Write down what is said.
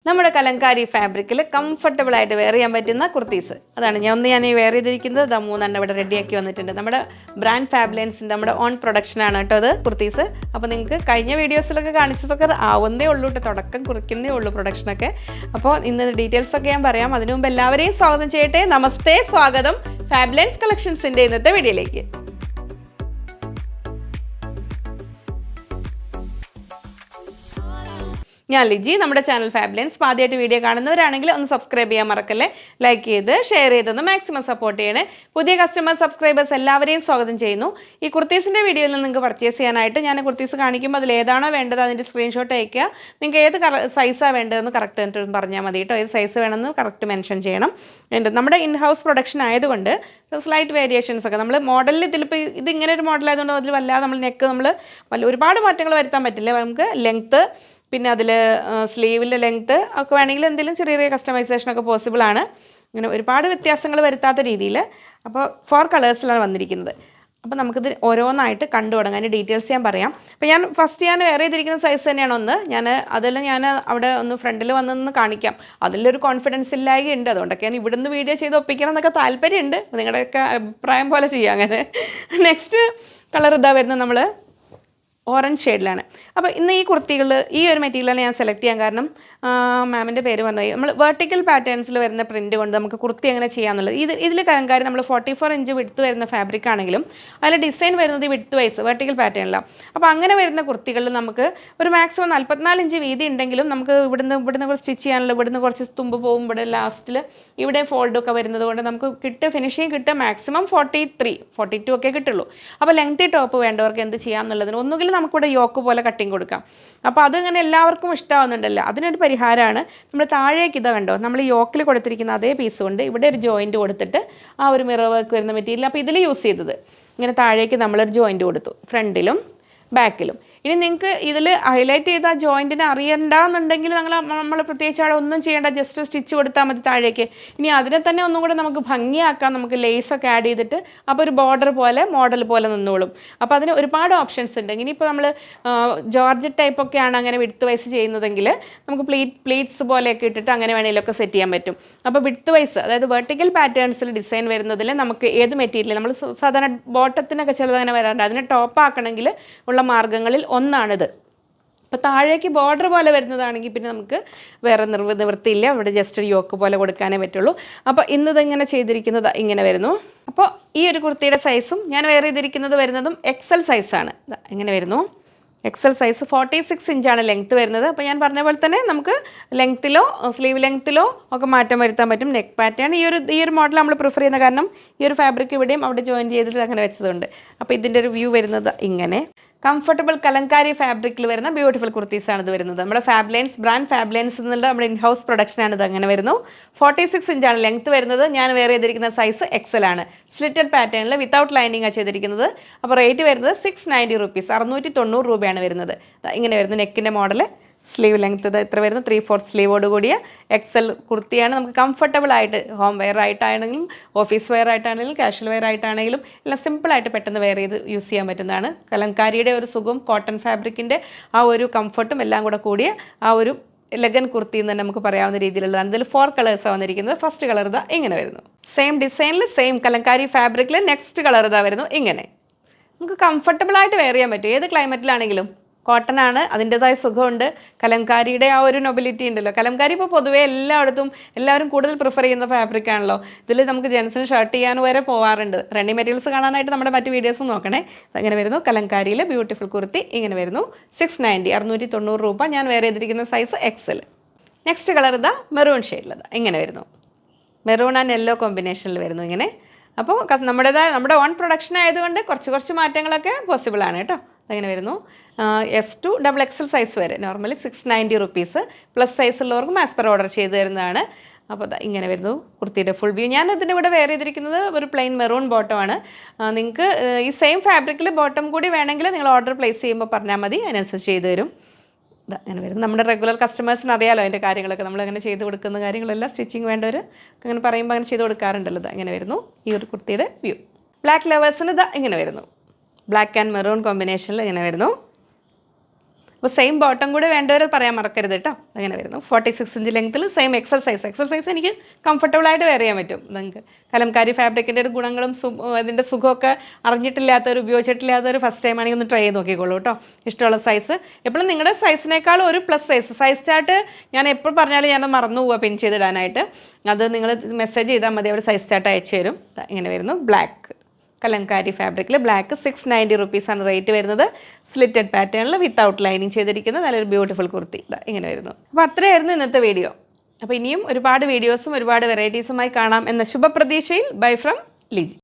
നമ്മുടെ കലങ്കാരി ഫാബ്രിക്കിൽ കംഫർട്ടബിൾ ആയിട്ട് വെയർ ചെയ്യാൻ പറ്റുന്ന കുർത്തീസ് അതാണ് ഞാൻ വെയർ ചെയ്തിരിക്കുന്നത്. ദാ മൂന്നെണ്ണം ഇവിടെ റെഡിയാക്കി വന്നിട്ടുണ്ട്. നമ്മുടെ ബ്രാൻഡ് ഫാബ്ലൻസിൻ്റെ നമ്മുടെ ഓൺ പ്രൊഡക്ഷൻ ആണ് കേട്ടോ അത് കുർത്തീസ്. അപ്പോൾ നിങ്ങൾക്ക് കഴിഞ്ഞ വീഡിയോസിലൊക്കെ കാണിച്ചതൊക്കെ ആവുന്നേ ഉള്ളൂ കേട്ടോ, തുടക്കം കുറിക്കുന്നേ ഉള്ളൂ പ്രൊഡക്ഷനൊക്കെ. അപ്പോൾ ഇന്ന് ഡീറ്റെയിൽസ് ഒക്കെ ഞാൻ പറയാം. അതിനു മുമ്പ് എല്ലാവരെയും സ്വാഗതം ചെയ്യട്ടെ. നമസ്തേ, സ്വാഗതം ഫാബ്ലൻസ് കളക്ഷൻസിൻ്റെ ഇന്നത്തെ വീഡിയോയിലേക്ക്. ഞാൻ ലിജി. നമ്മുടെ ചാനൽ ഫാബ്ലൻസ് ആദ്യമായിട്ട് വീഡിയോ കാണുന്നവരാണെങ്കിൽ ഒന്ന് സബ്സ്ക്രൈബ് ചെയ്യാൻ മറക്കല്ലേ. ലൈക്ക് ചെയ്ത് ഷെയർ ചെയ്തൊന്ന് മാക്സിമം സപ്പോർട്ട് ചെയ്യണേ. പുതിയ കസ്റ്റമേഴ്സ് സബ്സ്ക്രൈബേഴ്സ് എല്ലാവരെയും സ്വാഗതം ചെയ്യുന്നു. ഈ കുർത്തീസിൻ്റെ വീഡിയോയിൽ നിന്ന് നിങ്ങൾക്ക് പർച്ചേസ് ചെയ്യാനായിട്ട് ഞാൻ കുർത്തീസ് കാണിക്കുമ്പോൾ അതിൽ ഏതാണോ വേണ്ടത് അതിൻ്റെ സ്ക്രീൻഷോട്ട് അയക്കുക. നിങ്ങൾക്ക് ഏത് സൈസാണ് വേണ്ടതെന്ന് കറക്റ്റ് പറഞ്ഞാൽ മതി കേട്ടോ. ഏത് സൈസ് വേണമെന്ന് കറക്റ്റ് മെൻഷൻ ചെയ്യണം. നമ്മുടെ ഇൻ ഹൗസ് പ്രൊഡക്ഷൻ ആയതുകൊണ്ട് സ്ലൈറ്റ് വേരിയേഷൻസ് ഒക്കെ നമ്മൾ മോഡലിൽ ഇതിലിപ്പോൾ ഇതിങ്ങനെ ഒരു മോഡലായതുകൊണ്ട് അതിൽ വല്ലാതെ നമ്മൾ നെക്ക് നമ്മൾ ഒരുപാട് മാറ്റങ്ങൾ വരുത്താൻ പറ്റില്ല. നമുക്ക് ലെങ്ത്ത്, പിന്നെ അതിൽ സ്ലീവിൻ്റെ ലെങ്ത്ത് ഒക്കെ വേണമെങ്കിൽ എന്തെങ്കിലും ചെറിയ ചെറിയ കസ്റ്റമൈസേഷനൊക്കെ പോസിബിൾ ആണ്. ഇങ്ങനെ ഒരുപാട് വ്യത്യാസങ്ങൾ വരുത്താത്ത രീതിയിൽ. അപ്പോൾ 4 കളേഴ്സിലാണ് വന്നിരിക്കുന്നത്. അപ്പോൾ നമുക്കിത് ഓരോന്നായിട്ട് കണ്ടു തുടങ്ങാം. അതിൻ്റെ ഡീറ്റെയിൽസ് ഞാൻ പറയാം. അപ്പോൾ ഞാൻ വേറെ ചെയ്തിരിക്കുന്ന സൈസ് തന്നെയാണ് ഒന്ന്. ഞാൻ അവിടെ ഒന്ന് ഫ്രണ്ടിൽ വന്നൊന്ന് കാണിക്കാം. അതിലൊരു കോൺഫിഡൻസ് ഇല്ലായി ഉണ്ട്. അതുകൊണ്ടൊക്കെ ഞാൻ ഇവിടുന്ന് വീഡിയോ ചെയ്ത് ഒപ്പിക്കണം എന്നൊക്കെ താല്പര്യമുണ്ട്. നിങ്ങളുടെയൊക്കെ അഭിപ്രായം പോലെ ചെയ്യാം. അങ്ങനെ നെക്സ്റ്റ് കളർ ഇതാ വരുന്നത് നമ്മൾ ഓറഞ്ച് ഷെയ്ഡിലാണ്. അപ്പോൾ ഇന്ന് ഈ കുർത്തികൾ ഈ ഒരു മെറ്റീരിയലാണ് ഞാൻ സെലക്ട് ചെയ്യാൻ കാരണം മാമിൻ്റെ പേര് പറഞ്ഞത് നമ്മൾ വെർട്ടിക്കൽ പാറ്റേൺസിൽ വരുന്ന പ്രിൻറ്റ് കൊണ്ട് നമുക്ക് കുർത്തി എങ്ങനെ ചെയ്യാമെന്നുള്ളത്. ഇതിൽ കാര്യം നമ്മൾ 44 ഇഞ്ച് വിഡ്ത്ത് വരുന്ന ഫാബ്രിക് ആണെങ്കിലും അതിൽ ഡിസൈൻ വരുന്നത് വിഡ്ത്ത് വൈസ് വെർട്ടിക്കൽ പാറ്റേണിലാണ്. അപ്പോൾ അങ്ങനെ വരുന്ന കുർത്തികളിൽ നമുക്ക് ഒരു മാക്സിമം 44 ഇഞ്ച് വീതി ഉണ്ടെങ്കിലും നമുക്ക് ഇവിടുന്ന് സ്റ്റിച്ച് ചെയ്യാനുള്ള ഇവിടുന്ന് കുറച്ച് തുമ്പ് പോകും. ഇവിടെ ലാസ്റ്റിൽ ഇവിടെ ഫോൾഡൊക്കെ വരുന്നത് കൊണ്ട് നമുക്ക് ഫിനിഷിങ് കിട്ടുക മാക്സിമം 43, 42 ഒക്കെ കിട്ടുള്ളൂ. അപ്പോൾ ലെങ്തി ടോപ്പ് വേണ്ടവർക്ക് എന്ത് ചെയ്യാമെന്നുള്ളതിന് ഒന്നുകിൽ നമുക്കിവിടെ യോക്ക് പോലെ കട്ടിങ് കൊടുക്കാം. അപ്പോൾ അതിങ്ങനെ എല്ലാവർക്കും ഇഷ്ടമാവുന്നുണ്ടല്ലോ. അതിനൊരു പരിഹാരമാണ് നമ്മൾ താഴേക്ക് ഇതാ കണ്ടോ, നമ്മൾ യോക്കിൽ കൊടുത്തിരിക്കുന്ന അതേ പീസ് കൊണ്ട് ഇവിടെ ഒരു ജോയിൻറ്റ് കൊടുത്തിട്ട് ആ ഒരു മിറർ വർക്ക് വരുന്ന മെറ്റീരിയൽ അപ്പോൾ ഇതിൽ യൂസ് ചെയ്തത് ഇങ്ങനെ താഴേക്ക് നമ്മളൊരു ജോയിൻറ്റ് കൊടുത്തു ഫ്രണ്ടിലും ബാക്കിലും. ഇനി നിങ്ങൾക്ക് ഇതിൽ ഹൈലൈറ്റ് ചെയ്ത ജോയിൻറ്റിനെ അറിയണ്ടെന്നുണ്ടെങ്കിൽ നമ്മൾ പ്രത്യേകിച്ച് അവിടെ ഒന്നും ചെയ്യേണ്ട, ജസ്റ്റ് സ്റ്റിച്ച് കൊടുത്താൽ മതി താഴേക്ക്. ഇനി അതിനെ തന്നെ ഒന്നും കൂടെ നമുക്ക് ഭംഗിയാക്കാം. നമുക്ക് ലേസൊക്കെ ആഡ് ചെയ്തിട്ട് അപ്പോൾ ഒരു ബോർഡർ പോലെ മോഡൽ പോലെ നിന്നോളും. അപ്പോൾ അതിന് ഒരുപാട് ഓപ്ഷൻസ് ഉണ്ട്. ഇനിയിപ്പോൾ നമ്മൾ ജോർജറ്റ് ടൈപ്പൊക്കെയാണ് അങ്ങനെ വിഡ്ത്ത് വൈസ് ചെയ്യുന്നതെങ്കിൽ നമുക്ക് പ്ലീറ്റ്സ് പോലെയൊക്കെ ഇട്ടിട്ട് അങ്ങനെ വേണമെങ്കിലൊക്കെ സെറ്റ് ചെയ്യാൻ പറ്റും. അപ്പോൾ വിഡ്ത്ത് വൈസ് അതായത് വെർട്ടിക്കൽ പാറ്റേൺസിൽ ഡിസൈൻ വരുന്നതിൽ നമുക്ക് ഏത് മെറ്റീരിയൽ നമ്മൾ സാധാരണ ബോട്ടത്തിനൊക്കെ ചിലത് അങ്ങനെ വരാറുണ്ട്. അതിനെ ടോപ്പ് ആക്കണമെങ്കിൽ ഉള്ള മാർഗ്ഗങ്ങളിൽ ഒന്നാണിത്. അപ്പോൾ താഴേക്ക് ബോർഡർ പോലെ വരുന്നതാണെങ്കിൽ പിന്നെ നമുക്ക് വേറെ നിവൃത്തിയില്ല. ഇവിടെ ജസ്റ്റ് ഒരു യോക്ക് പോലെ കൊടുക്കാനേ പറ്റുള്ളൂ. അപ്പോൾ ഇന്നിതിങ്ങനെ ചെയ്തിരിക്കുന്നത് ഇങ്ങനെ വരുന്നു. അപ്പോൾ ഈ ഒരു കുർത്തിയുടെ സൈസും ഞാൻ വേറെ ചെയ്തിരിക്കുന്നത് വരുന്നതും XL സൈസാണ്. ഇങ്ങനെ വരുന്നു. XL സൈസ് 46 ഇഞ്ചാണ് ലെങ്ത്ത് വരുന്നത്. അപ്പോൾ ഞാൻ പറഞ്ഞ പോലെ തന്നെ നമുക്ക് ലെങ്ത്തിലോ സ്ലീവ് ലെങ്ത്തിലോ ഒക്കെ മാറ്റം വരുത്താൻ പറ്റും. നെക്ക് പാറ്റേൺ ഈ ഒരു മോഡൽ നമ്മൾ പ്രിഫർ ചെയ്യുന്ന കാരണം ഈ ഒരു ഫാബ്രിക് ഇവിടെയും അവിടെ ജോയിൻ ചെയ്തിട്ട് അങ്ങനെ വെച്ചതുകൊണ്ട്. അപ്പോൾ ഇതിൻ്റെ ഒരു വ്യൂ വരുന്നത് ഇങ്ങനെ കംഫർട്ടബിൾ കലങ്കാരി ഫാബ്രിക്കിൽ വരുന്ന ബ്യൂട്ടിഫുൾ കുർത്തീസാണ് ഇത് വരുന്നത്. നമ്മുടെ ബ്രാൻഡ് ഫാബ്ലൻസ് എന്നുള്ള നമ്മുടെ ഇൻ ഹൗസ് പ്രൊഡക്ഷനാണ് ഇത്. അങ്ങനെ വരുന്നു. 46 ഇഞ്ചാണ് ലെങ്ത്ത് വരുന്നത്. ഞാൻ വേറെ ചെയ്തിരിക്കുന്ന സൈസ് XL ആണ്. സ്ലിറ്റഡ് പാറ്റേണിൽ വിത്തൗട്ട് ലൈനിങ് ചെയ്തിരിക്കുന്നത്. അപ്പോൾ റേറ്റ് വരുന്നത് 690 റുപ്പീസ്, 690 രൂപയാണ് വരുന്നത്. ഇങ്ങനെ വരുന്നു നെക്കിൻ്റെ മോഡൽ. സ്ലീവ് ലെങ്ത്ത് ഇത് എത്ര വരുന്നു, 3/4 സ്ലീവോട് കൂടിയ XL കുർത്തിയാണ്. നമുക്ക് കംഫർട്ടബിൾ ആയിട്ട് ഹോം വെയർ ആയിട്ടാണെങ്കിലും ഓഫീസ് വെയർ ആയിട്ടാണെങ്കിലും കാഷ്വൽ വെയർ ആയിട്ടാണെങ്കിലും എല്ലാം സിമ്പിളായിട്ട് പെട്ടെന്ന് വെയർ ചെയ്ത് യൂസ് ചെയ്യാൻ പറ്റുന്നതാണ്. കലങ്കാരിയുടെ ഒരു സുഖം, കോട്ടൺ ഫാബ്രിക്കിൻ്റെ ആ ഒരു കംഫർട്ടും എല്ലാം കൂടെ കൂടിയ ആ ഒരു എലഗൻ കുർത്തി എന്ന് തന്നെ നമുക്ക് പറയാവുന്ന രീതിയിലുള്ളതാണ്. ഇതിൽ 4 കളേഴ്സാണ് വന്നിരിക്കുന്നത്. ഫസ്റ്റ് കളർ ഇതാ ഇങ്ങനെ വരുന്നു. സെയിം ഡിസൈനിൽ സെയിം കലങ്കാരി ഫാബ്രിക്കിൽ നെക്സ്റ്റ് കളർ ഇതാ വരുന്നു ഇങ്ങനെ. നമുക്ക് കംഫർട്ടബിളായിട്ട് വെയർ ചെയ്യാൻ പറ്റും ഏത് ക്ലൈമറ്റിലാണെങ്കിലും. കോട്ടൺ ആണ്, അതിൻ്റെതായ സുഖമുണ്ട്. കലംകാരിയുടെ ആ ഒരു നൊബിലിറ്റി ഉണ്ടല്ലോ. കലംകാരി ഇപ്പോൾ പൊതുവേ എല്ലാവരും കൂടുതൽ പ്രിഫർ ചെയ്യുന്ന ഫാബ്രിക് ആണല്ലോ. ഇതിൽ നമുക്ക് ജെൻസിന് ഷർട്ട് ചെയ്യാൻ വരെ പോകാറുണ്ട്. റെഡി മെറ്റീരിയൽസ് കാണാനായിട്ട് നമ്മുടെ മറ്റ് വീഡിയോസ് നോക്കണേ. അങ്ങനെ വരുന്നു കലംകാരിയിൽ ബ്യൂട്ടിഫുൾ കുർത്തി ഇങ്ങനെ വരുന്നു. 690, 690 രൂപ. ഞാൻ വേറെ ചെയ്തിരിക്കുന്ന സൈസ് XL. നെക്സ്റ്റ് കളർ ഇതാ മെറൂൺ ഷെയ്ഡിലത് ഇങ്ങനെ വരുന്നു. മെറൂൺ ആൻഡ് യെല്ലോ കോമ്പിനേഷനിൽ വരുന്നു ഇങ്ങനെ. അപ്പോൾ നമ്മുടെ ഓൺ പ്രൊഡക്ഷൻ ആയതുകൊണ്ട് കുറച്ച് മാറ്റങ്ങളൊക്കെ പോസിബിൾ ആണ് കേട്ടോ. അങ്ങനെ വരുന്നു. S to XXL സൈസ് വരെ നോർമലി 690 റുപ്പീസ്. പ്ലസ് സൈസ് ഉള്ളവർക്ക് മാസ് പെർ ഓർഡർ ചെയ്ത് തരുന്നതാണ്. അപ്പോൾ ഇങ്ങനെ വരുന്നു കുർത്തിയുടെ ഫുൾ വ്യൂ. ഞാൻ ഇതിൻ്റെ കൂടെ വെയർ ചെയ്തിരിക്കുന്നത് ഒരു പ്ലെയിൻ മെറൂൺ ബോട്ടമാണ്. നിങ്ങൾക്ക് ഈ സെയിം ഫാബ്രിക്കിൽ ബോട്ടം കൂടി വേണമെങ്കിൽ നിങ്ങൾ ഓർഡർ പ്ലേസ് ചെയ്യുമ്പോൾ പറഞ്ഞാൽ മതി, അതിനനുസരിച്ച് ചെയ്ത് തരും. അങ്ങനെ വരും. നമ്മുടെ റെഗുലർ കസ്റ്റമേഴ്സിന് അറിയാമല്ലോ അതിൻ്റെ കാര്യങ്ങളൊക്കെ. നമ്മളങ്ങനെ ചെയ്ത് കൊടുക്കുന്ന കാര്യങ്ങളെല്ലാം സ്റ്റിച്ചിങ് വേണ്ടവർ അങ്ങനെ പറയുമ്പോൾ അങ്ങനെ ചെയ്ത് കൊടുക്കാറുണ്ടല്ലോ. ഇങ്ങനെ വരുന്നു ഈ ഒരു കുർത്തിയുടെ വ്യൂ. ബ്ലാക്ക് ലവേഴ്സിന് ഇങ്ങനെ വരുന്നു. ബ്ലാക്ക് ആൻഡ് മെറൂൺ കോമ്പിനേഷനിൽ ഇങ്ങനെ വരുന്നു. അപ്പോൾ സെയിം ബോട്ടം കൂടെ വേണ്ടവർ പറയാൻ മറക്കരുത് കേട്ടോ. അങ്ങനെ വരുന്നു 46 ഇഞ്ച് ലെങ്ത്തിൽ സെയിം എക്സൽ സൈസ് എനിക്ക് കംഫർട്ടബിളായിട്ട് വെയർ ചെയ്യാൻ പറ്റും. നിങ്ങൾക്ക് കലംകാരി ഫാബ്രിക്കിൻ്റെ ഒരു ഗുണങ്ങളും അതിൻ്റെ സുഖമൊക്കെ അറിഞ്ഞിട്ടില്ലാത്തവർ ഉപയോഗിച്ചിട്ടില്ലാത്തവർ ഫസ്റ്റ് ടൈം ആണെങ്കിൽ ഒന്ന് ട്രൈ ചെയ്ത് നോക്കിക്കോളൂ കേട്ടോ. ഇഷ്ടമുള്ള സൈസ് എപ്പോഴും നിങ്ങളുടെ സൈസിനേക്കാളും ഒരു പ്ലസ് സൈസ് ചാർട്ട് ഞാൻ എപ്പോൾ പറഞ്ഞാലും ഞാൻ മറന്നു പോവുക പിൻ ചെയ്തിടാനായിട്ട്. അത് നിങ്ങൾ മെസ്സേജ് ചെയ്താൽ മതി, അവർ സൈസ് ചാർട്ട് അയച്ചു തരും. ഇങ്ങനെ വരുന്നു ബ്ലാക്ക് കലംകാരി ഫാബ്രിക്കിൽ ബ്ലാക്ക് 690 റുപ്പീസാണ് റേറ്റ് വരുന്നത്. സ്ലിറ്റഡ് പാറ്റേണിൽ വിത്തൗട്ട് ലൈനിങ് ചെയ്തിരിക്കുന്നത് നല്ലൊരു ബ്യൂട്ടിഫുൾ കുർത്തി ഇങ്ങനെ വരുന്നു. അപ്പോൾ അത്രയായിരുന്നു ഇന്നത്തെ വീഡിയോ. അപ്പോൾ ഇനിയും ഒരുപാട് വീഡിയോസും ഒരുപാട് വെറൈറ്റീസുമായി കാണാം എന്ന ശുഭപ്രതീക്ഷയിൽ ബൈ ഫ്രം ലിജി.